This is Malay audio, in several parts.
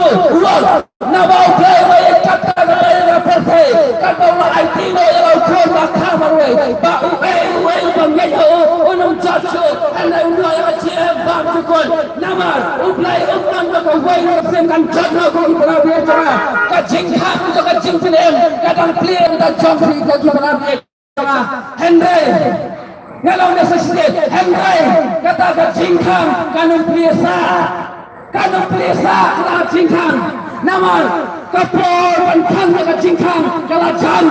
uang nabau play way kata kata perse kata wa IT no ya khon ba khama way ba way bang ya onum chacho ana uno ya che ba tukon namar uplay upman ba ko way sem kan chana ko bara be jara ka jingha ko ka jingpilem kadang play da chongri ko ki bara be jara Henry ngalau necessity Henry kata ka jingha kanum priesa kanum priesa la jingha namar kapol ban khang ya jingkhang kala jan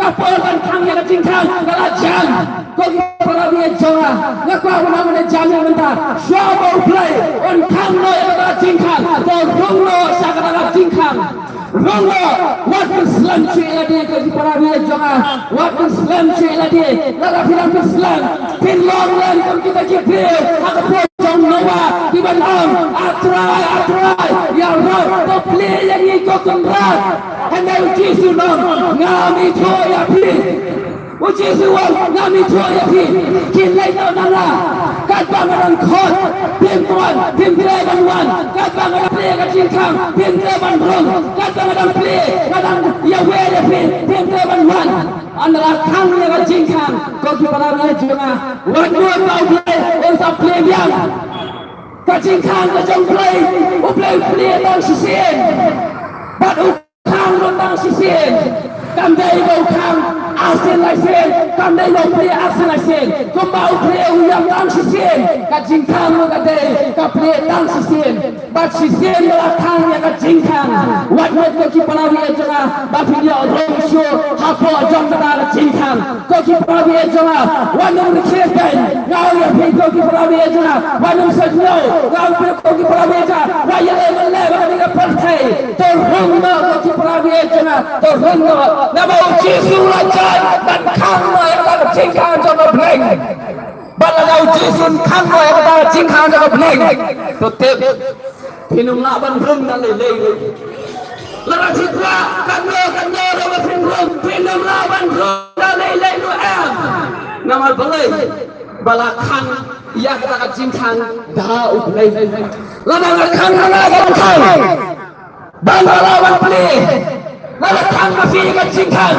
kapol ban khang ya jingkhang kala jan ko para dia jora ngakwa wana mana jan menta shabo play on khang no ya kala jingkhang to rong no sa kala jingkhang rong no what islam chela dia ko para dia jora what islam chela dia la filam islam pin long lan ko kita kipre akapol jong nowa kiban atrai ya roh to play yang ko kumrat handa ujisu non ngami thoya phi ujisu wa ngami thoya phi kin lai no nala kat bangaran khot pim tuan pim play ban wan kat bangaran play ka jingkhang pim play ban rong kat bangaran play kadang ya we de pim play ban wan anara khang ne ka jingkhang ko ki para ne junga wan no ka play on sa play yang ka jingkhang ka jong play play tang sisien bat khang lo tang sisien kam dai lo khang asen lai sen kam dai lo play asen lai sen ko mau play uyam tang sisien ka jingkhang lo ka dai ka play tang sisien bat sisien lo khang ya ka jingkhang wat wat ko ki palawi janga ba video rong show ha ko jong ta ka jingkhang ko ki palawi janga wanum kheten ngau ya phi ko ki palawi janga wanum sajno ngau ko ki palawi janga wa ya le le ba ni ka parthai to rong ma ko ki palawi janga to rong ma na ba jisu la chan ban khang ma ya ka jingkhang jong ka pleng ban la ngau jisu khang ma ya ka jingkhang jong ka pleng to te pinum la ban rong na le le lara chikwa kan yo ro ba pinum la ban rong na le le lu am namal balai bala khang ya ka jingkhang da up le lana khang na khang bala ban ple lana khang ma fi ka jingkhang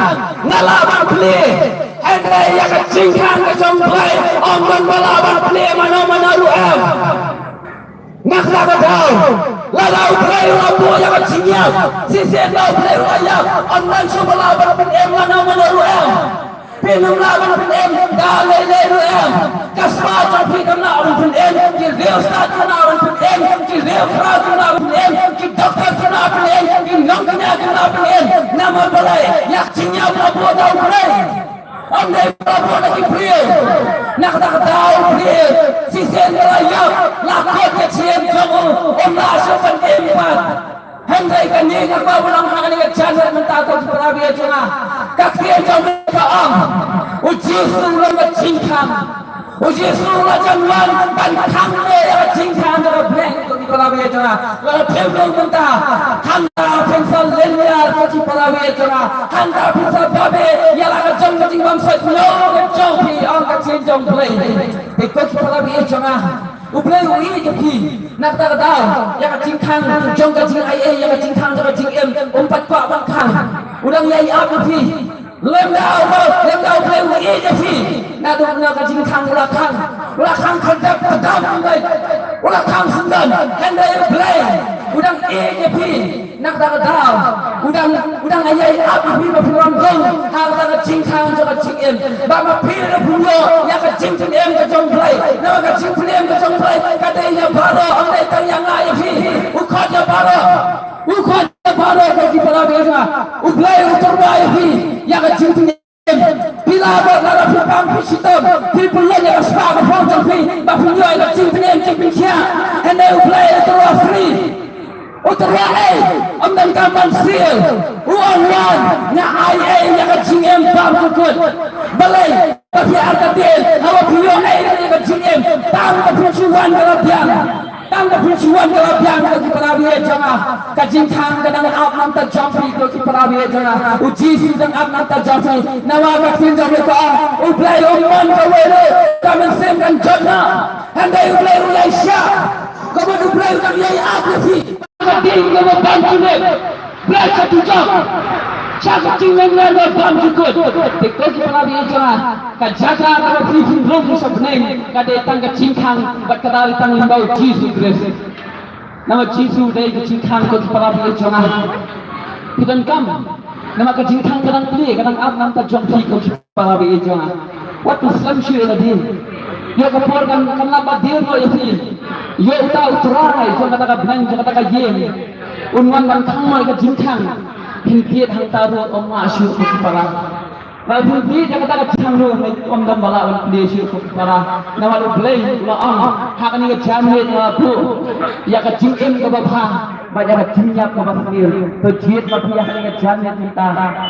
ngala ban ple ende ya ka jingkhang ka jong play om ban bala ban ple mana lu am nak la ka dau la dau play la bo ya ka jingya si se dau play la ya on nan so bala ban em mana lu am pinum la ban em da le lu am kasma cha phi kam na ban em ki real start na ban em ki real crowd na ban em ki doctor na ban em ki nong na ban em nama balai ya jingya la bo dau play om dai la bo na ki play nak tak dau play si sen la ya la ko ke chiem jong om la so ban em pan Henry kan ni ka ba ulang ha ni ka channel menta to para bi chunga ka kye jong ka am uji sung lo ka jingkhang uji sung la janwan ban khang ne ya jingkhang da bleng to ki para bi chunga la pheu lo menta khang da pheng sal len ya to ki para bi chunga khang da pheng sal ba be ya la ka jong ka jing bam sai lo ka jong pi ang ka chen jong play te ko ki para bi chunga uplay ui ke phi nak ta da ya ka jingkhang jong ka jing ai ya ka jingkhang ka jing em pat kwa bang khang udang yai ap ke phi lem dau play ui ke phi na do na ka jingkhang la khang khadap khadap ngai ula khang sundan and they play udang e ke phi nak ta da udang ai ap ke phi ba phram gong ha ta ka jingkhang ka jing em ba ma phi na phulo ya ka jing em ka jong play na ka jing em ka jong play ka dei ya baro ang dei tang yang ai phi u khot ya baro ka ki para be ja u play u tor ba phi ya ka jing em bila ba la ra phi pam phi sitom phi pulo ya spa ka phong jong phi ba phi yo ka jing em jing phi chia and they play u tor free Utara A, amdan kaman seal, uang nya IA ya ka jing em pam kut, balai tapi arkatil, hawa piyo A ya ka jing em, tang ka percuan ka biang, tang ka percuan ka biang ka ki para bi janga, ka jing khang ka nang ap nam ta jampi ka ki para bi janga, uji sidang ap nam ta jampi, nawa ka tin jampi ka, uplay umman ka wele, kamen sem kan jana, and they play ulai sha, kamen uplay kan yai ap fi Ding ke bantu ni, berasa tujak. Cakap tinggal ni bantu kot. Tekok kita lagi cakap, kajaga kalau film belum sebenarnya, kadang tangga cincang, berkata tangga bau jisu Kristus. Nama jisu dari cincang kot kita lagi cakap. Kita kam, nama cincang kadang beli, kadang apa nak jompi kot kita lagi cakap. Waktu Islam syurga tadi, dia keporkan kenapa dia lo ini. Ia tahu terai, jangan kata benang, jangan kata ye. Unwan dan kamai ke cincang, hingga hang taruh omma syurga kita. Lalu dia jangan kata cincang lo, om dan bala dia syurga kita. Nama lo beli, lo hak ni ke jamin apa? Ya ke cincang ke bapa, banyak ke cincang ke bapa dia. Terjit bapa yang ni ke jamin kita.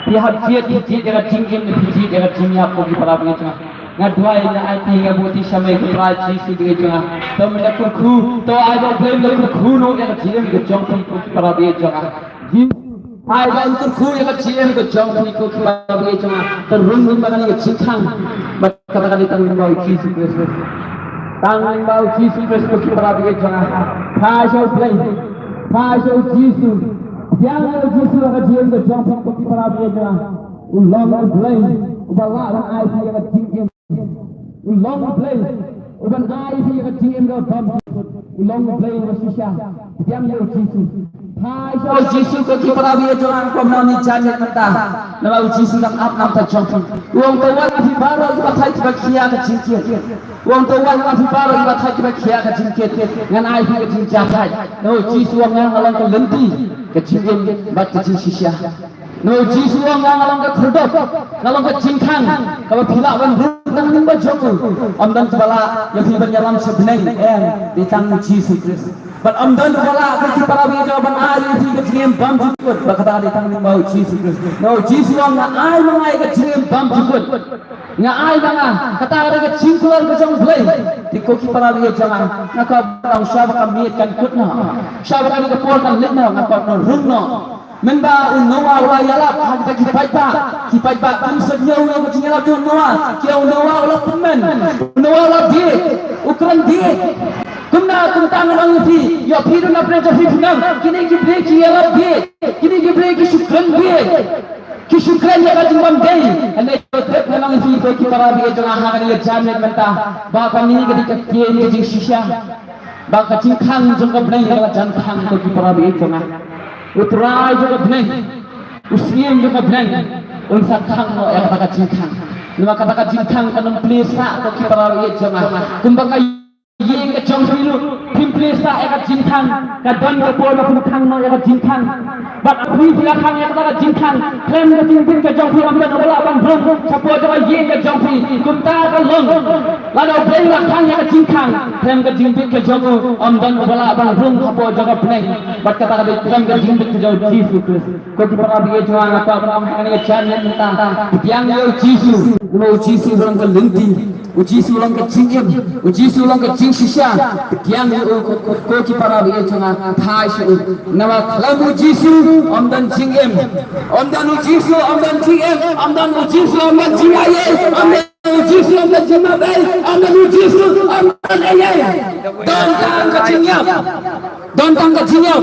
Dia jit dia ke cincang, dia ke cincang ke kita punya. Ngadwai na ati nga buti sa may kutrachi si Diyo nga. To mina kuku, to ay ba blame na kuku no ya kachiyem ko jong ko para Diyo nga. Ay ba ang kuku ya kachiyem ko jong ko para Diyo nga. To rung ba nga chikhang ba katakalitan ng mga chisi Kristo. Tanging ba chisi Kristo ko para Diyo nga. Pasyo blame. Pasyo Jisu. Diyan nga Jisu nga kachiyem ko jong ko para Diyo nga. Ulong blame. Ubala ang ay siya kachiyem. Long play, uban ay siya kachiyem ko bam. Long play wasisya. Diam yo Jisu. Hai so Jisu ko para Diyo nga ko mani janet mata. Nama Jisu ng up nam ta jong. Uang tawal fi baro iba thai ba khiya ka jinkiet. Uang tawal fi baro iba thai ba khiya ka jinkiet. Ngan ay fi ka jinkiat thai. No Jisu ang ngalang ka lenti ka jinkiet bat ka jinsisya. No Jisu ang ngalang ka khudok, ngalang ka jinkang, ka philawan rutang ning ba jong. Amdan bala ya fi banyalam sebeneng di tang Jisu Kristus. But amdan bala ka para Diyo ban ay fi ka jinkiet bam jukut ba kata di tang ning ba Jisu Kristus. No Jisu ang ay mga ka jinkiet bam jukut. Nga ay mga kata ka jingkulan ka jong blay. Di ko ki para Diyo nga nakabang siya ka miet kan kutna. Siya ka ni ka por kan litna nga pa no rungno. Memba unoa wala yalap hangta kipai ba kami sedia uno kucingnya tu unoa kia unoa wala pemen unoa wala dia ukuran dia kumna kumtangan orang itu ya piru na pernah jadi pinang kini kibre kia dia kini kibre ki syukran ya kan jumam day ane trip memang itu kita rabi jangan hang dia jamin mentah bahkan ini ketika kia ini jing shisha bahkan jingkang jengkap nai kalau jangkang tu kita rabi jangan Utrai juga benar, usian juga benar. Unsa kang no yang kata cincang, nama kata cincang kanum plesa atau kita lalu jangan. Kumbaga yang kecong bilu, plesa yang cincang, kadang kepol maupun kang no yang cincang. Bak apri belakang yang kata cincang, klaim kecincang kecong bilu ambil bola abang belum. Siapa jaga yang kecong bilu, kumta kalong. Lalu belakang yang cincang, klaim kecincang kecong amdan bola abang belum. Siapa jaga benar. Bat kata kata klaim kecincang kecong Jisu Kristus. Kau di para Diyo jangan apa orang yang jangan minta. Yang yo Jisu, lo Jisu orang kelenti, Jisu orang kecingim, Jisu orang kecingsisya. Yang yo kau di para Diyo jangan thai syu. Nama klaim Jisu amdan cingim, amdan Jisu amdan cingim, amdan Jisu amdan cingaye, amdan Jisu amdan cingabe, amdan Jisu amdan ayay. Dontang kecinyap, dontang kecinyap,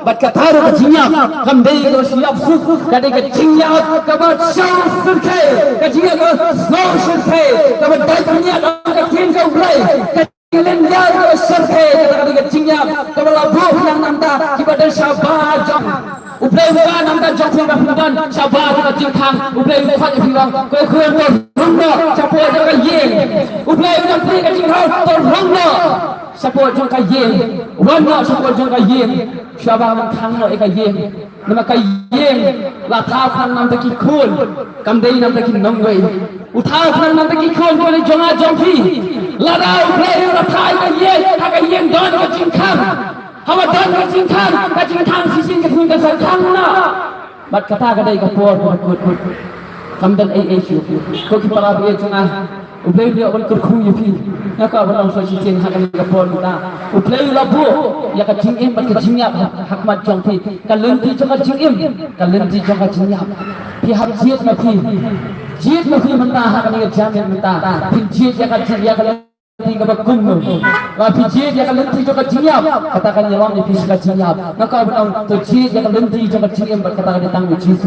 bat kataru kecinyap, kamdei ko siap suk, kadai kecinyap, kabat syau surke, kecinyap ko snow surke, kabat dai kecinyap, kecin kau berai, kecilin yar ko surke, kadai kecinyap, kabat labuh yang namta, kibadan syabah jam. Uplay bukan namta jam fiang fiang, syabah kita jingkang, uplay bukan fiang, kau kuat kau rongno, siapa jaga yeng, uplay bukan fiang kecingkau, kau rongno. Siapa jong kayeng, warna siapa jong kayeng, siapa orang kang no kayeng, nama kayeng, latau kang nam taki kun, kamdei nam taki nongway, utau kang nam taki kun kau ni jonga jongpi, ladau play latau kayeng, kayeng don kajingkang, hawa don kajingkang sisin kepun kasar kang na, bat kata kadai kapor kut, kamdan syu, kau kipara biye jonga. Uplay dia orang kerku yapi, ya kau orang sosial yang hakan kapor kita. Uplay labu, ya kacingim, bat kacingnya hakmat jongpi. Kalenti jong kacingim, kalenti jong kacingnya. Pihak jiat mapi mentah hakan jamin mentah. Jiat ya kacing ya kalau tiga bakum Fiji dia akan lenti juga jinyap katakan nyawam ni fisika jinyap maka abang tu ji dia akan lenti juga jinyap katakan ditang Yesus